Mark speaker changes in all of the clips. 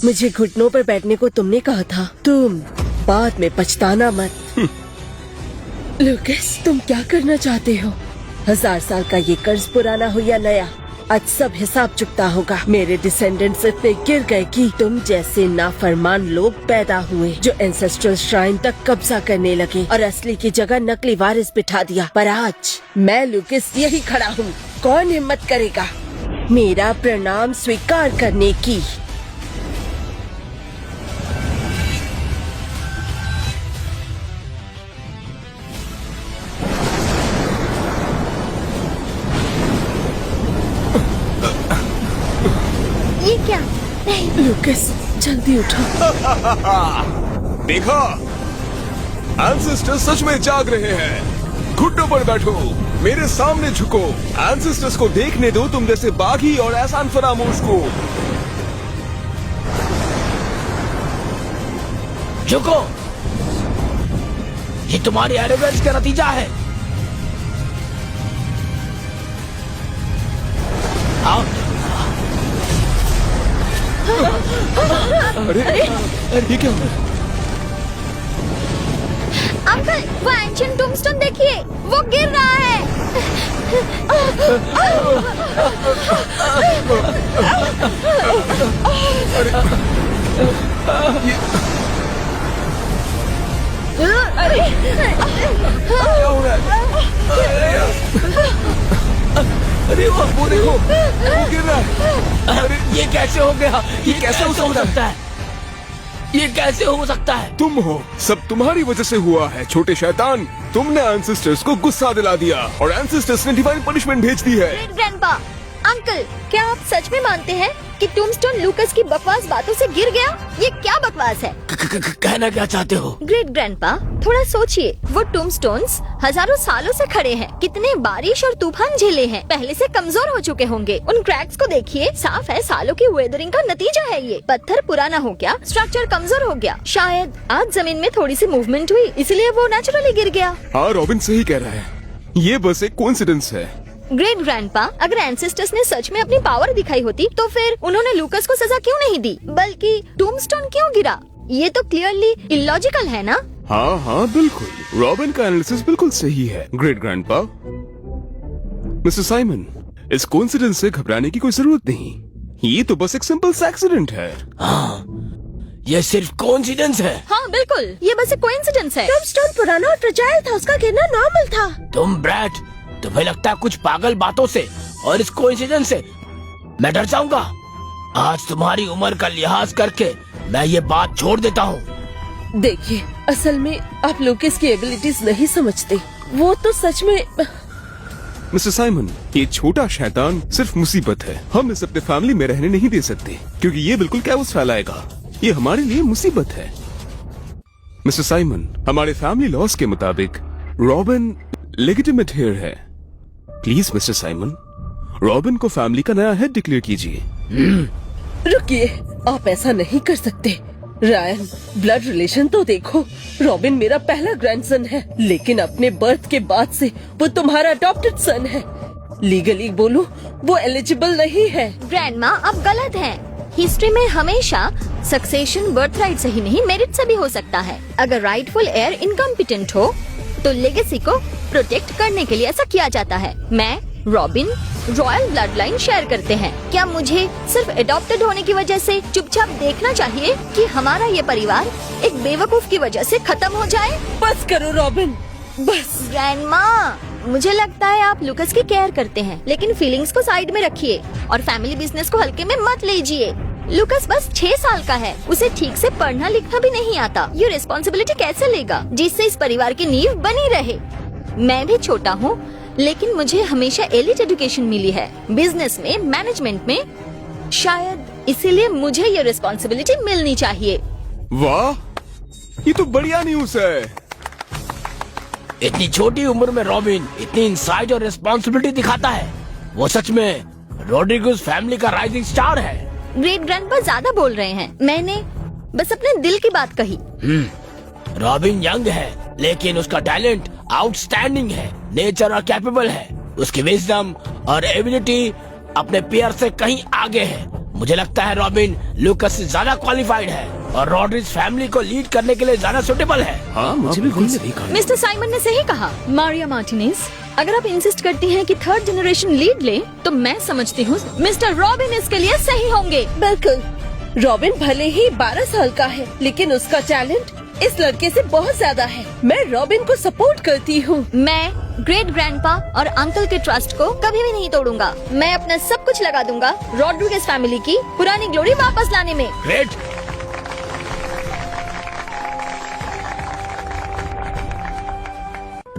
Speaker 1: मुझे घुटनों पर बैठने को तुमने कहा था। तुम बाद में पछताना मत। लूकस, तुम क्या करना चाहते हो? 1000 साल का ये कर्ज पुराना हो या नया, आज सब हिसाब चुकता होगा। मेरे डिसेंडेंट्स इतने गिर गए कि तुम जैसे नाफरमान लोग पैदा हुए जो एंसेस्ट्रल श्राइन तक कब्जा करने लगे और असली की जगह नकली वारिस बिठा दिया। पर आज मैं लूकस यही खड़ा हूँ। कौन हिम्मत करेगा मेरा प्रणाम स्वीकार करने की?
Speaker 2: ये क्या? नहीं
Speaker 1: लूकस, जल्दी उठो।
Speaker 3: देखा, एंसेस्टर्स सच में जाग रहे हैं। घुटनों पर बैठो, मेरे सामने झुको। एंसेस्टर्स को देखने दो तुम जैसे बागी और एहसान फरामोश को।
Speaker 4: झुको, ये तुम्हारी एरोगेंस का नतीजा है। आओ।
Speaker 3: अरे ये क्या हुआ?
Speaker 2: अंकल, वो एंशिएंट टूम्बस्टोन देखिए, वो गिर रहा है।
Speaker 3: अरे क्या हो रहा है? अरे वो देखो, वो गिर रहा है।
Speaker 4: अरे ये कैसे हो गया? ये कैसे हो सकता है? ये कैसे हो सकता है?
Speaker 3: तुम हो, सब तुम्हारी वजह से हुआ है छोटे शैतान। तुमने एंसेस्टर्स को गुस्सा दिला दिया और एंसेस्टर्स ने डिवाइन पनिशमेंट भेज दी है।
Speaker 2: ग्रेट ग्रैंडपा, अंकल, क्या आप सच में मानते हैं कि टूम्बस्टोन लूकस की बकवास बातों से गिर गया? ये क्या बकवास है?
Speaker 4: कहना क्या चाहते हो?
Speaker 2: ग्रेट ग्रैंडपा, थोड़ा सोचिए, वो टूम्बस्टोन्स हजारों सालों से खड़े हैं, कितने बारिश और तूफान झेले हैं, पहले से कमजोर हो चुके होंगे। उन क्रैक्स को देखिए, साफ है सालों की वेदरिंग का नतीजा है ये। पत्थर पुराना हो गया, स्ट्रक्चर कमजोर हो गया, शायद आज जमीन में थोड़ी सी मूवमेंट हुई, इसलिए वो नेचुरली गिर गया।
Speaker 3: हाँ, रॉबिन सही कह रहा है, ये बस एक कोइंसिडेंस है।
Speaker 2: ग्रेट ग्रैंडपा, अगर एंसेस्टर्स ने सच में अपनी पावर दिखाई होती तो फिर उन्होंने लूकस को सजा क्यों नहीं दी, बल्कि टूम्बस्टोन क्यों गिरा? ये तो क्लियरली इलॉजिकल है ना?
Speaker 3: हाँ हाँ बिल्कुल, रॉबिन का एनालिसिस बिल्कुल सही है ग्रेट ग्रैंडपा। मिस्टर साइमन, इस कोइंसिडेंस से घबराने की कोई जरूरत नहीं, ये तो बस एक सिंपल सा एक्सीडेंट है।
Speaker 4: हाँ, ये सिर्फ कोइंसिडेंस है।
Speaker 2: हाँ बिल्कुल, ये बस एक कोइंसिडेंस है। टूम्बस्टोन पुराना और फ्रेजाइल था, उसका गिरना नॉर्मल था।
Speaker 4: तुम ब्रैट, तुम्हें लगता है कुछ पागल बातों से और इस कोइंसिडेंस से मैं डर जाऊंगा? आज तुम्हारी उम्र का लिहाज करके मैं ये बात छोड़ देता हूँ।
Speaker 1: देखिए, असल में आप लूकस की एबिलिटीज नहीं समझते, वो तो सच में।
Speaker 3: मिस्टर साइमन, ये छोटा शैतान सिर्फ मुसीबत है। हम इसे अपने फैमिली में रहने नहीं दे सकते क्योंकि ये बिल्कुल कैओस फैलाएगा। ये हमारे लिए मुसीबत है। मिस्टर साइमन, हमारे फैमिली लॉस के मुताबिक रॉबिन लेजिटिमेट हेयर है। प्लीज मिस्टर साइमन, रॉबिन को फैमिली का नया हेड डिक्लेयर कीजिए।
Speaker 1: रुकिए, आप ऐसा नहीं कर सकते। रायन, ब्लड रिलेशन तो देखो। रॉबिन मेरा पहला ग्रैंडसन है, लेकिन अपने बर्थ के बाद से वो तुम्हारा अडॉप्टेड सन है। लीगली बोलूं, वो एलिजिबल नहीं है।
Speaker 2: ग्रैंडमा, आप गलत हैं। हिस्ट्री में हमेशा सक्सेशन बर्थ राइट से ही नहीं, मेरिट से भी हो सकता है। अगर राइटफुल एयर इनकम्पिटेंट हो तो लेगेसी को प्रोटेक्ट करने के लिए ऐसा किया जाता है। मैं, robin, royal blood line share करते हैं। क्या मुझे सिर्फ एडॉप्टेड होने की वजह से चुपचाप देखना चाहिए कि हमारा ये परिवार एक बेवकूफ की वजह से खत्म हो जाए?
Speaker 1: बस करो रॉबिन, बस।
Speaker 2: ग्रैंडमा, मुझे लगता है आप लूकस की केयर करते हैं, लेकिन फीलिंग्स को साइड में रखिए और फैमिली बिजनेस को हल्के में मत लीजिए। लूकस बस 6 साल का है, उसे ठीक से पढ़ना लिखना भी नहीं आता। ये रिस्पॉन्सिबिलिटी कैसे लेगा जिससे इस परिवार की नींव बनी रहे? मैं भी छोटा हूँ, लेकिन मुझे हमेशा एलिट एजुकेशन मिली है, बिजनेस में, मैनेजमेंट में। शायद इसीलिए मुझे ये रिस्पॉन्सिबिलिटी मिलनी चाहिए।
Speaker 3: वाह, ये तो बढ़िया न्यूज़ है।
Speaker 4: इतनी छोटी उम्र में रॉबिन इतनी इंसाइट और रिस्पॉन्सिबिलिटी दिखाता है। वो सच में रोड्रिगोज फैमिली का राइजिंग स्टार है।
Speaker 2: ग्रेट ग्रैंडपा ज्यादा बोल रहे हैं, मैंने बस अपने दिल की बात कही।
Speaker 4: रॉबिन यंग है, लेकिन उसका टैलेंट आउटस्टैंडिंग है, नेचर और कैपेबल है। उसकी विजडम और एबिलिटी अपने पेयर से कहीं आगे है। मुझे लगता है रॉबिन लूकस से ज्यादा क्वालिफाइड है और रॉड्रिग्स फैमिली को लीड करने के लिए ज्यादा सुटेबल है।
Speaker 3: हाँ, मुझे भी वही सही कहा।
Speaker 2: मिस्टर साइमन ने सही कहा। मारिया मार्टिनेज, अगर आप इंसिस्ट करती हैं कि थर्ड जनरेशन लीड ले, तो मैं समझती हूँ मिस्टर रॉबिन इसके लिए सही होंगे।
Speaker 1: बिल्कुल। रॉबिन भले ही 12 साल का है, लेकिन उसका टैलेंट इस लड़के से बहुत ज्यादा है। मैं रॉबिन को सपोर्ट करती हूँ।
Speaker 2: मैं ग्रेट ग्रैंडपा और अंकल के ट्रस्ट को कभी भी नहीं तोड़ूंगा। मैं अपना सब कुछ लगा दूंगा रॉड्रिगेज फैमिली की पुरानी ग्लोरी वापस लाने में।
Speaker 4: ग्रेट।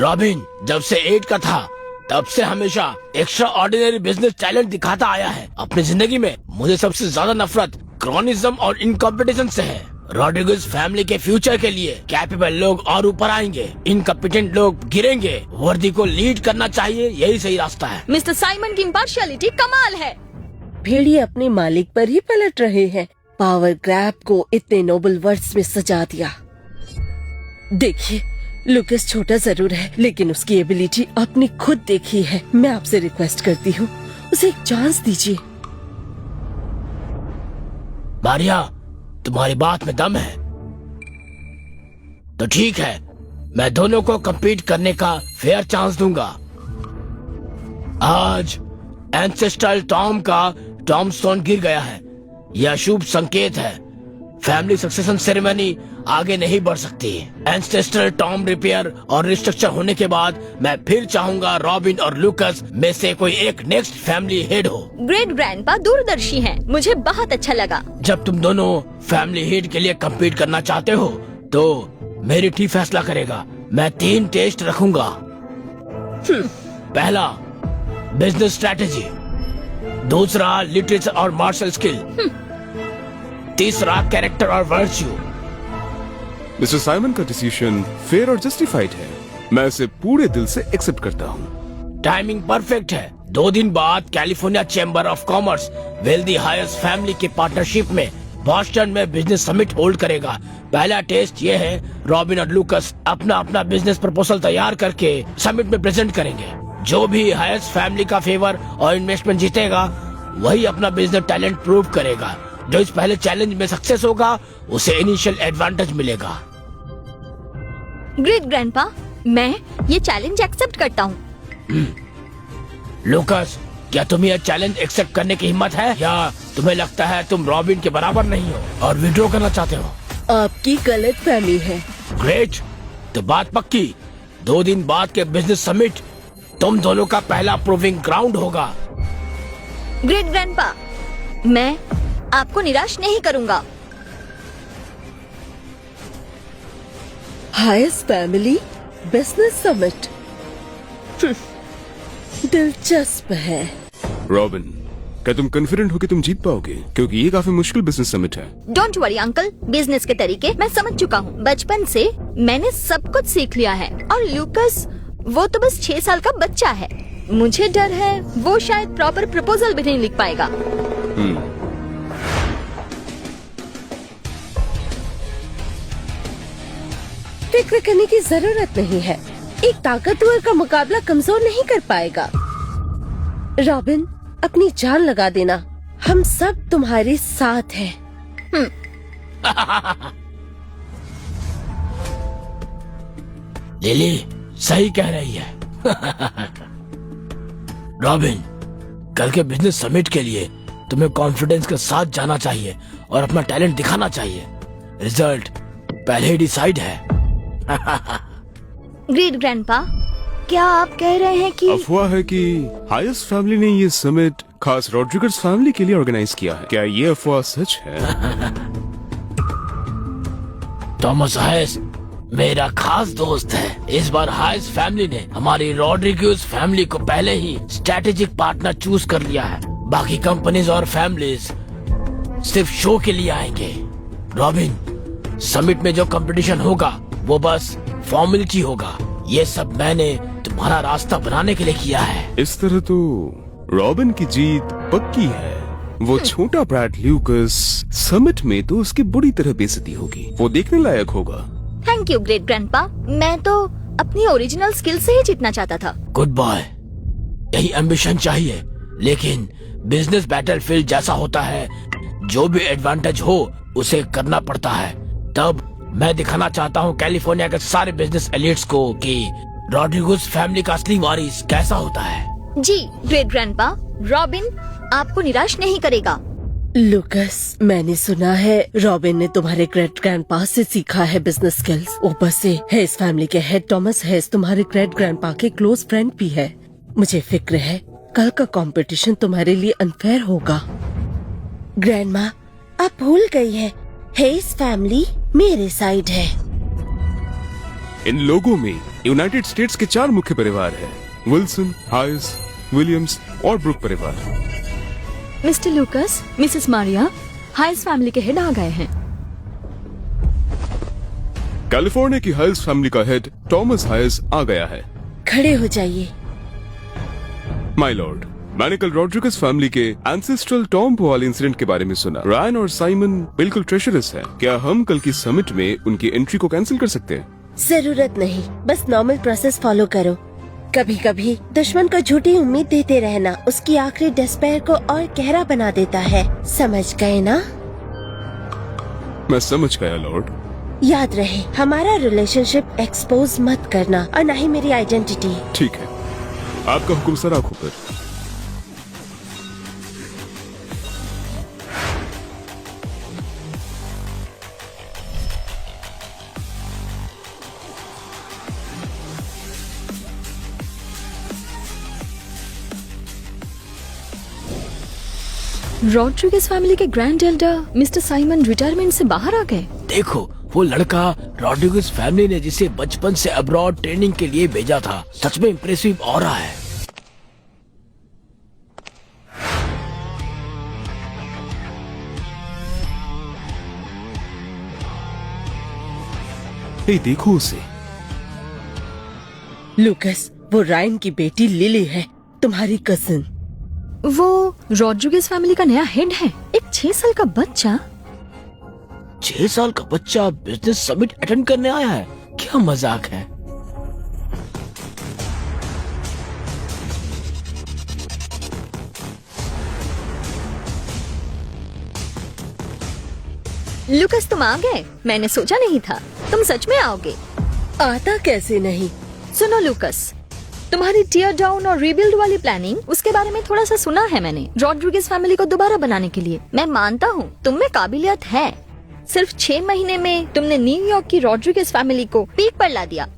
Speaker 4: रॉबिन जब से 8 का था तब से हमेशा एक्स्ट्रा ऑर्डिनरी बिजनेस टैलेंट दिखाता आया है। अपनी जिंदगी में मुझे सबसे ज्यादा नफरत क्रॉनिज्म और इनकॉम्पिटिशन से है। रॉड्रिगेज फैमिली के फ्यूचर के लिए कैपेबल लोग और ऊपर आएंगे, इनकॉम्पिटेंट लोग गिरेंगे। वर्दी को लीड करना चाहिए, यही सही रास्ता है।
Speaker 2: मिस्टर साइमन की इम्पार्शियलिटी कमाल है।
Speaker 1: भेड़िए अपने मालिक पर ही पलट रहे हैं। पावर ग्रैब को इतने नोबल वर्ड्स में सजा दिया। देखिए, लूकस छोटा जरूर है, लेकिन उसकी एबिलिटी आपने खुद देखी है। मैं आपसे रिक्वेस्ट करती हूँ, उसे एक चांस दीजिए।
Speaker 4: मारिया, तुम्हारी बात में दम है तो ठीक है, मैं दोनों को compete करने का फेयर चांस दूंगा। आज एंसेस्ट्रल टॉम का टॉमस्टोन गिर गया है, यह शुभ संकेत है। फैमिली सक्सेशन सेरेमनी आगे नहीं बढ़ सकती। एंसेस्ट्रल टॉम रिपेयर और रिस्ट्रक्चर होने के बाद मैं फिर चाहूंगा रॉबिन और लूकस में से कोई एक नेक्स्ट फैमिली हेड हो।
Speaker 2: ग्रेट ग्रैंडपा दूरदर्शी हैं, मुझे बहुत अच्छा लगा।
Speaker 4: जब तुम दोनों फैमिली हेड के लिए compete करना चाहते हो तो मेरी टीम फैसला करेगा। मैं 3 टेस्ट रखूंगा। पहला बिजनेस स्ट्रेटेजी, दूसरा लिटरेचर और मार्शल स्किल, तीसरा कैरेक्टर और वर्च्यू।
Speaker 3: मिस्टर साइमन का डिसीजन फेयर और जस्टिफाइड है। मैं इसे पूरे दिल से एक्सेप्ट करता हूँ।
Speaker 4: टाइमिंग परफेक्ट है। 2 दिन बाद California chamber of commerce wealthy hires family की पार्टनरशिप में बॉस्टन में बिजनेस समिट होल्ड करेगा। पहला टेस्ट ये है, रॉबिन और लूकस अपना अपना बिजनेस प्रपोजल तैयार करके समिट में प्रेजेंट करेंगे। जो भी हायर्स फैमिली का फेवर और इन्वेस्टमेंट जीतेगा वही अपना बिजनेस टैलेंट प्रूव करेगा। जो इस पहले चैलेंज में सक्सेस होगा उसे इनिशियल एडवांटेज मिलेगा।
Speaker 2: ग्रेट ग्रैंडपा, मैं ये चैलेंज एक्सेप्ट करता हूँ।
Speaker 4: लूकस, क्या तुम्हें यह चैलेंज एक्सेप्ट करने की हिम्मत है या तुम्हें लगता है तुम रॉबिन के बराबर नहीं हो और विड्रॉ करना चाहते हो?
Speaker 1: आपकी गलतफहमी है।
Speaker 4: ग्रेट, तो बात पक्की। 2 दिन बाद के बिजनेस समिट तुम दोनों का पहला प्रूविंग ग्राउंड होगा।
Speaker 2: ग्रेट ग्रैंडपा, मैं आपको निराश नहीं करूंगा।
Speaker 1: हायर्स फैमिली बिजनेस समिट दिलचस्प है।
Speaker 3: रॉबिन, क्या तुम कॉन्फिडेंट हो कि तुम जीत पाओगे? क्योंकि ये काफी मुश्किल बिजनेस समिट है।
Speaker 2: डोंट वरी अंकल, बिजनेस के तरीके मैं समझ चुका हूँ। बचपन से मैंने सब कुछ सीख लिया है। और लूकस, वो तो बस 6 साल का बच्चा है। मुझे डर है वो शायद प्रॉपर प्रपोजल भी नहीं लिख पाएगा।
Speaker 1: फिक्र करने की जरूरत नहीं है। एक ताकतवर का मुकाबला कमजोर नहीं कर पाएगा। रॉबिन, अपनी जान लगा देना, हम सब तुम्हारे साथ हैं।
Speaker 4: लिली सही कह रही है। रॉबिन, कल के बिजनेस समिट के लिए तुम्हें कॉन्फिडेंस के साथ जाना चाहिए और अपना टैलेंट दिखाना चाहिए। रिजल्ट पहले ही डिसाइड है।
Speaker 2: ग्रेट ग्रैंडपा, क्या आप कह रहे हैं कि
Speaker 3: अफवाह है कि हायर्स फैमिली ने ये समिट खास रॉड्रिगेज फैमिली के लिए ऑर्गेनाइज किया है। क्या ये अफवाह सच है?
Speaker 4: थॉमस हायस मेरा खास दोस्त है। इस बार हायस फैमिली ने हमारी रॉड्रिगेज फैमिली को पहले ही स्ट्रेटेजिक पार्टनर चूज कर लिया है। बाकी कंपनीज और फैमिलीज सिर्फ शो के लिए आएंगे। रॉबिन, समिट में जो कंपटीशन होगा वो बस फॉर्मेलिटी होगा। ये सब मैंने तुम्हारा रास्ता बनाने के लिए किया है।
Speaker 3: इस तरह तो रॉबिन की जीत पक्की है। वो छोटा ब्रैड लूकस समिट में तो उसकी बुरी तरह बेइज्जती होगी। वो देखने लायक होगा।
Speaker 2: थैंक यू ग्रेट ग्रैंडपा, मैं तो अपनी ओरिजिनल स्किल से ही जीतना चाहता था।
Speaker 4: गुड बॉय, यही एम्बिशन चाहिए। लेकिन बिजनेस बैटलफील्ड जैसा होता है, जो भी एडवांटेज हो उसे करना पड़ता है। तब मैं दिखाना चाहता हूँ कैलिफोर्निया के सारे बिजनेस एलिट्स को कि रॉड्रिगेज फैमिली का असली वारिस कैसा होता है।
Speaker 2: जी ग्रेट ग्रैंडपा, रॉबिन आपको निराश नहीं करेगा।
Speaker 1: लुकस, मैंने सुना है रॉबिन ने तुम्हारे ग्रेट ग्रैंडपा से सीखा है बिजनेस स्किल्स। ऊपर से हेस फैमिली के हेड टॉमस हेस तुम्हारे ग्रेट ग्रैंडपा के क्लोज फ्रेंड भी है। मुझे फिक्र है कल का कंपटीशन तुम्हारे लिए अनफेयर होगा। ग्रैंडमा, आप भूल गई है, हेस फैमिली मेरे साइड है।
Speaker 3: इन लोगों में यूनाइटेड स्टेट्स के 4 मुख्य परिवार हैं, विल्सन, हाइस, विलियम्स और ब्रुक परिवार।
Speaker 2: मिस्टर लुकस, मिसेस मारिया, हाइस फैमिली के हेड आ गए हैं।
Speaker 3: कैलिफोर्निया की हाइस फैमिली का हेड टॉमस हाइस आ गया है।
Speaker 1: खड़े हो जाइए।
Speaker 3: माय लॉर्ड, मैंने कल रॉड्रिगेज फैमिली के एंसेस्ट्रल टॉम्ब वाले इंसिडेंट के बारे में सुना। रायन और साइमन बिल्कुल ट्रेशरस हैं। क्या हम कल की समिट में उनकी एंट्री को कैंसिल कर सकते हैं?
Speaker 1: जरूरत नहीं, बस नॉर्मल प्रोसेस फॉलो करो। कभी कभी दुश्मन को झूठी उम्मीद देते रहना उसकी आखिरी डिस्पेयर को और गहरा बना देता है। समझ गए ना?
Speaker 3: मैं समझ गया लॉर्ड।
Speaker 1: याद रहे, हमारा रिलेशनशिप एक्सपोज मत करना और न ही मेरी आइडेंटिटी।
Speaker 3: ठीक है, आपका हुक्म सर, आंखों पर।
Speaker 2: रॉड्रिगेज फैमिली के grand Elder mister Simon retirement से बाहर आ गए।
Speaker 4: देखो वो लड़का रॉड्रिगेज फैमिली ने जिसे बचपन से अब्रॉड ट्रेनिंग के लिए भेजा था, सच में इम्प्रेसिव ऑरा है।
Speaker 3: हे देखो उसे।
Speaker 1: लुकस, वो रायन की बेटी लिली है, तुम्हारी कजिन।
Speaker 2: वो रॉड्रिगेज फैमिली का नया हेड है, एक 6 साल का बच्चा।
Speaker 4: 6 साल का बच्चा बिजनेस समिट अटेंड करने आया है? क्या मजाक है।
Speaker 2: लुकस, तुम आ गए। मैंने सोचा नहीं था तुम सच में आओगे।
Speaker 1: आता कैसे नहीं?
Speaker 2: सुनो लुकस, तुम्हारी टीयर डाउन और रीबिल्ड वाली प्लानिंग, उसके बारे में थोड़ा सा सुना है मैंने। रॉड्रिगेज फैमिली को दोबारा बनाने के लिए मैं मानता हूँ तुम में काबिलियत है। सिर्फ 6 महीने में तुमने न्यूयॉर्क की रॉड्रिगेज फैमिली को पीक पर ला दिया।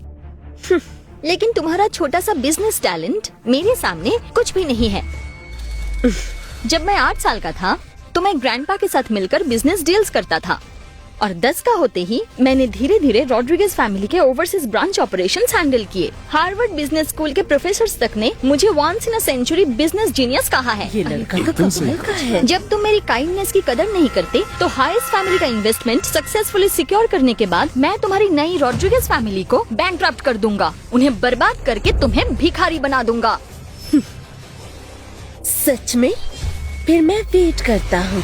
Speaker 2: लेकिन तुम्हारा छोटा सा बिजनेस टैलेंट मेरे सामने कुछ भी नहीं है। जब मैं 8 साल का था तो मैं ग्रैंडपा के साथ मिलकर बिजनेस डील्स करता था और 10 का होते ही मैंने धीरे धीरे रॉड्रिगेज फैमिली के ओवरसीज ब्रांच ऑपरेशंस हैंडल किए। हार्वर्ड बिजनेस स्कूल के प्रोफेसर्स तक ने मुझे once in a century business genius कहा है।
Speaker 1: ये लड़का तो कमाल का है।
Speaker 2: जब तुम मेरी काइंडनेस की कदर नहीं करते तो हाइस फैमिली का इन्वेस्टमेंट सक्सेसफुली सिक्योर करने के बाद मैं तुम्हारी नई रॉड्रिगेज फैमिली को बैंकरप्ट कर दूंगा, उन्हें बर्बाद करके तुम्हें भिखारी बना दूंगा।
Speaker 1: सच में? फिर मैं वेट करता हूँ।